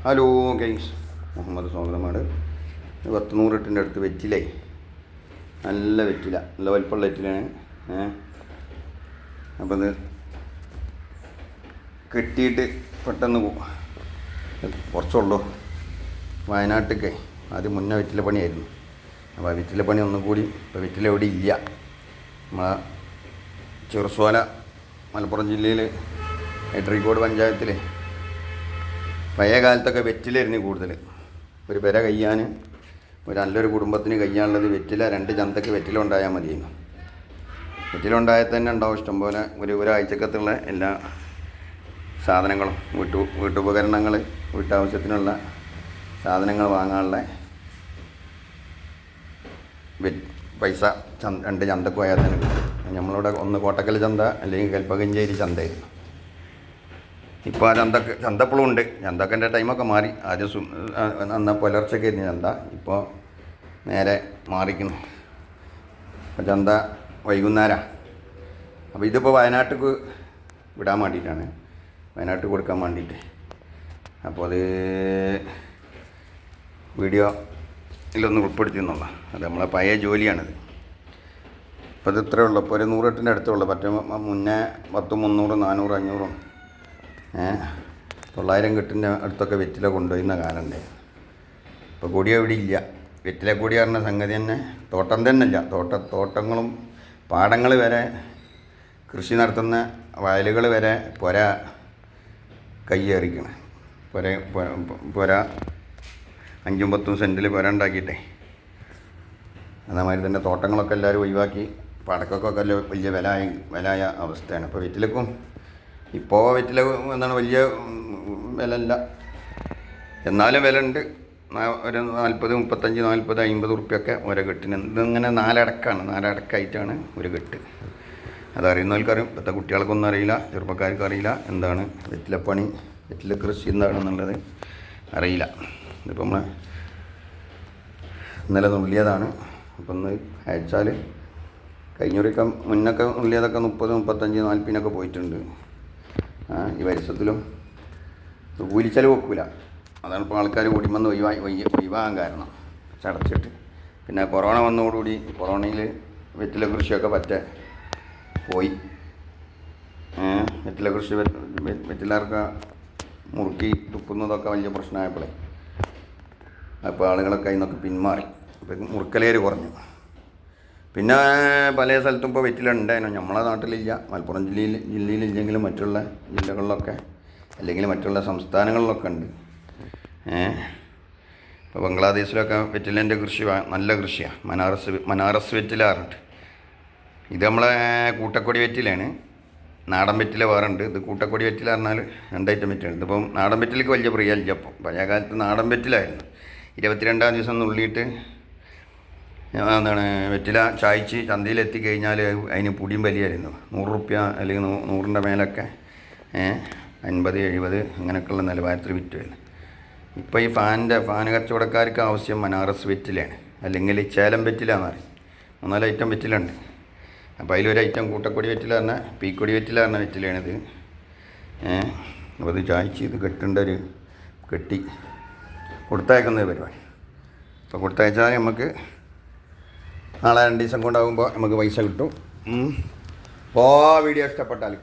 Hello guys, Muhammad സ്വാഗതമാണ്. 100 അടുത്ത് വെറ്റിലേ, നല്ല വെറ്റില, നല്ല വലിപ്പമുള്ള വെറ്റിലാണ്. അപ്പോൾ ഇത് കെട്ടിയിട്ട് പെട്ടെന്ന് കുറച്ചുള്ളൂ. വയനാട്ടിലേക്ക് ആദ്യം മുന്നേ വെറ്റില പണിയായിരുന്നു. അപ്പോൾ ആ വെറ്റില പണി ഒന്നും കൂടി ഇപ്പോൾ വെറ്റില എവിടെ ഇല്ല. നമ്മളെ ചെറുസോല മലപ്പുറം ജില്ലയിൽ എടരിക്കോട് പഞ്ചായത്തിൽ പഴയ കാലത്തൊക്കെ വെറ്റിലായിരുന്നു കൂടുതൽ. ഒരു പെര കഴിയാൻ, ഒരു നല്ലൊരു കുടുംബത്തിന് കഴിയാനുള്ളത് വെറ്റില, 2 ചന്തക്ക് വെറ്റില ഉണ്ടായാൽ മതിയെന്നു. വെറ്റില ഉണ്ടായാൽ തന്നെ ഉണ്ടാവും ഇഷ്ടംപോലെ ഒരാഴ്ചക്കത്തുള്ള എല്ലാ സാധനങ്ങളും, വീട്ടുപകരണങ്ങൾ, വീട്ടാവശ്യത്തിനുള്ള സാധനങ്ങൾ വാങ്ങാനുള്ള പൈസ 2 ചന്തക്ക് പോയാൽ തന്നെ കിട്ടും. നമ്മളിവിടെ ഒന്ന് കോട്ടക്കൽ ചന്ത അല്ലെങ്കിൽ കൽപ്പകഞ്ചേരി ചന്തയായിരുന്നു. ഇപ്പോൾ ആ ചന്തപ്പളും ഉണ്ട്. ചന്തക്കൻ്റെ ടൈമൊക്കെ മാറി. ആദ്യം അന്ന് പുലർച്ചയ്ക്ക് ആയിരുന്നു ചന്ത, ഇപ്പോൾ നേരെ മാറിക്കുന്നു. അപ്പോൾ ചന്ത വൈകുന്നേരമാണ്. അപ്പോൾ ഇതിപ്പോൾ വയനാട്ടിലേക്ക് വിടാൻ വേണ്ടിയിട്ടാണ്, വയനാട്ടിൽ കൊടുക്കാൻ വേണ്ടിയിട്ട്. അപ്പോൾ അത് വീഡിയോയിലൊന്ന് ഉൾപ്പെടുത്തിയെന്നുള്ള, അത് നമ്മളെ പഴയ ജോലിയാണിത്. ഇപ്പോൾ ഇത് ഇത്രയേ ഉള്ളൂ. ഇപ്പോൾ ഒരു 100 അടുത്തുള്ളൂ. മറ്റേ മുന്നേ 10, 300, 400, 500, 900 കെട്ടിൻ്റെ അടുത്തൊക്കെ വെറ്റില കൊണ്ടുപോയിരുന്ന കാലമുണ്ട്. ഇപ്പോൾ കൊടി എവിടെ ഇല്ല. വെറ്റില കൊടി പറഞ്ഞ സംഗതി തന്നെ തോട്ടം തന്നെ ഇല്ല. തോട്ടങ്ങളും പാടങ്ങൾ വരെ, കൃഷി നടത്തുന്ന വയലുകൾ വരെ പുര കയ്യേറിക്കണം. പുര 5ഉം 10ഉം സെൻറ്റിൽ പുര ഉണ്ടാക്കിയിട്ടേ, അതേമാതിരി തന്നെ തോട്ടങ്ങളൊക്കെ എല്ലാവരും ഒഴിവാക്കി പടക്കൊക്കെ വലിയ വിലയായ അവസ്ഥയാണ്. ഇപ്പോൾ വെറ്റിലക്കും ഇപ്പോൾ വെറ്റില എന്താണ് വലിയ വില ഇല്ല, എന്നാലും വില ഉണ്ട്. ഒരു 40, 35, 40, 50 ഉറുപ്പ്യൊക്കെ ഓരോ കെട്ടിന്. ഇതിങ്ങനെ 4 അടക്കായിട്ടാണ് ഒരു കെട്ട്. അതറിയുന്നവർക്കറിയും. ഇപ്പോഴത്തെ കുട്ടികൾക്കൊന്നും അറിയില്ല, ചെറുപ്പക്കാർക്ക് അറിയില്ല എന്താണ് വെറ്റിലപ്പണി, വെറ്റില കൃഷി എന്താണെന്നുള്ളത് അറിയില്ല. ഇതിപ്പോൾ നമ്മൾ ഇന്നലെ നുള്ളിയതാണ്. അപ്പം ഒന്ന് അയച്ചാൽ കഴിഞ്ഞൊരിക്കം മുന്നൊക്കെ നുള്ളിയതൊക്കെ 30, 35, 40 പോയിട്ടുണ്ട്. ഈ വരുഷത്തിലും കൂലിച്ചെലവ് വെക്കില്ല. അതാണ് ഇപ്പോൾ ആൾക്കാർ കുടിമെന്ന് ഒഴിവാകാൻ കാരണം. ചടച്ചിട്ട് പിന്നെ കൊറോണ വന്നതോടുകൂടി കൊറോണയിൽ വെറ്റില കൃഷിയൊക്കെ പോയി. വെറ്റില കൃഷി വെറ്റിലാർക്ക് മുറുക്കി തുപ്പുന്നതൊക്കെ വലിയ പ്രശ്നമായപ്പോഴേ അപ്പോൾ ആളുകളൊക്കെ അതിൽ നിന്നൊക്കെ പിന്മാറി. അപ്പം മുറുക്കലേര് കുറഞ്ഞു. പിന്നെ പല സ്ഥലത്തും ഇപ്പോൾ വെറ്റില ഉണ്ടായിരുന്നു. നമ്മളെ നാട്ടിലില്ല, മലപ്പുറം ജില്ലയിലില്ലെങ്കിലും മറ്റുള്ള ജില്ലകളിലൊക്കെ അല്ലെങ്കിൽ മറ്റുള്ള സംസ്ഥാനങ്ങളിലൊക്കെ ഉണ്ട്. ഇപ്പോൾ ബംഗ്ലാദേശിലൊക്കെ വെറ്റിലേൻ്റെ കൃഷി നല്ല കൃഷിയാണ്. മനാറസ് വെറ്റില പറഞ്ഞിട്ട്. ഇത് നമ്മളെ കൂട്ടക്കൊടി വെറ്റിലാണ്. നാടൻ വെറ്റില വേറെ ഉണ്ട്. ഇത് കൂട്ടക്കൊടി വെറ്റില പറഞ്ഞാൽ 2 ഐറ്റം വെറ്റിലാണ്. ഇതിപ്പം നാടൻ വെറ്റിലേക്ക് വലിയ പ്രിയമില്ല. അപ്പം പഴയ കാലത്ത് നാടൻ വെറ്റിലായിരുന്നു. 22-ാം ദിവസം നുള്ളിയിട്ട് എന്താണ് വെറ്റില ചായച്ച് ചന്തയിലെത്തി കഴിഞ്ഞാൽ അതിന് പൊടിയും വലിയായിരുന്നു. 100 ഉറുപ്പ്യ അല്ലെങ്കിൽ 100ൻ്റെ മേലൊക്കെ 50, 70 അങ്ങനെയൊക്കെയുള്ള നിലവാരത്തിൽ വിറ്റുമായിരുന്നു. ഇപ്പോൾ ഈ ഫാൻ കച്ചവടക്കാർക്ക് ആവശ്യം മനാറസ് വെറ്റിലാണ്, അല്ലെങ്കിൽ ചേലം വെറ്റില എന്ന് പറയും. 3-4 ഐറ്റം വെറ്റിലുണ്ട്. അപ്പോൾ അതിലൊരു ഐറ്റം കൂട്ടക്കൊടി വെറ്റില പറഞ്ഞാൽ പീക്കൊടി വെറ്റില പറഞ്ഞ വെറ്റിലാണിത്. അപ്പോൾ ഇത് ചായച്ച് ഇത് കെട്ടി കൊടുത്തയക്കുന്ന പരിപാടി. അപ്പോൾ കൊടുത്തയച്ചാൽ നമുക്ക് നാളെ 2 ദിവസം കൊണ്ടാകുമ്പോൾ നമുക്ക് പൈസ കിട്ടും. അപ്പോൾ വീഡിയോ ഇഷ്ടപ്പെട്ടാൽ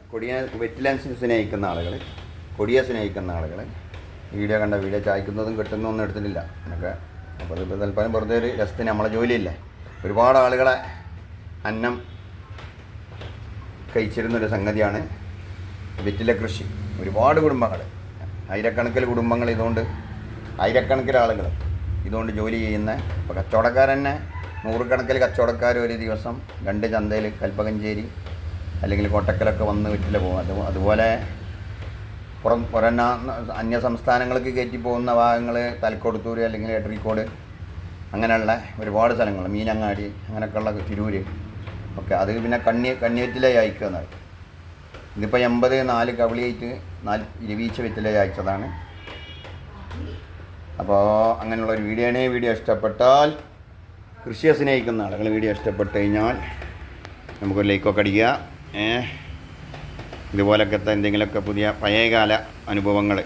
വെറ്റില സ്നേഹിക്കുന്ന ആളുകൾ, കൊടിയെ സ്നേഹിക്കുന്ന ആളുകൾ വീഡിയോ കണ്ട വീഡിയോ ചായ്ക്കുന്നതും കിട്ടുന്നൊന്നും എടുത്തിട്ടില്ല എന്നൊക്കെ. അപ്പോൾ ഇതിപ്പോൾ തൽക്കാലം വെറുതെ ഒരു രസത്തിന് നമ്മളെ ജോലിയില്ലേ. ഒരുപാട് ആളുകളെ അന്നം കഴിച്ചിരുന്നൊരു സംഗതിയാണ് വെറ്റില കൃഷി. ഒരുപാട് കുടുംബങ്ങൾ, ആയിരക്കണക്കിന് കുടുംബങ്ങൾ ഇതുകൊണ്ട്, ആയിരക്കണക്കിന് ആളുകൾ ഇതുകൊണ്ട് ജോലി ചെയ്യുന്ന. ഇപ്പോൾ കച്ചവടക്കാരന്നെ 100 കണക്കിൽ കച്ചവടക്കാർ ഒരു ദിവസം 2 ചന്തയിൽ കൽപ്പകഞ്ചേരി അല്ലെങ്കിൽ കോട്ടക്കലൊക്കെ വന്ന് വെറ്റില പോകും. അതുപോലെ അന്യ സംസ്ഥാനങ്ങൾക്ക് കയറ്റി പോകുന്ന ഭാഗങ്ങൾ തലക്കൊടുത്തൂർ അല്ലെങ്കിൽ എടരിക്കോട് അങ്ങനെയുള്ള ഒരുപാട് സ്ഥലങ്ങൾ, മീനങ്ങാടി അങ്ങനെയൊക്കെയുള്ള തിരൂര് ഒക്കെ. അത് പിന്നെ കണ്ണി അയക്കുക എന്നാണ്. ഇതിപ്പോൾ 84 കവളിയായിട്ട് 20 വെറ്റില അയച്ചതാണ്. അപ്പോൾ അങ്ങനെയുള്ളൊരു വീഡിയോ ഇഷ്ടപ്പെട്ടാൽ, കൃഷിയെ സ്നേഹിക്കുന്ന ആളുകൾ വീഡിയോ ഇഷ്ടപ്പെട്ട് കഴിഞ്ഞാൽ നമുക്കൊരു ലൈക്കൊക്കെ അടിക്കുക. ഇതുപോലൊക്കെ എന്തെങ്കിലുമൊക്കെ പുതിയ പഴയകാല അനുഭവങ്ങൾ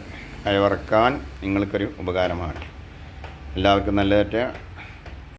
അയവറക്കാൻ നിങ്ങൾക്കൊരു ഉപകാരമാണ്. എല്ലാവർക്കും നല്ലതായിട്ട്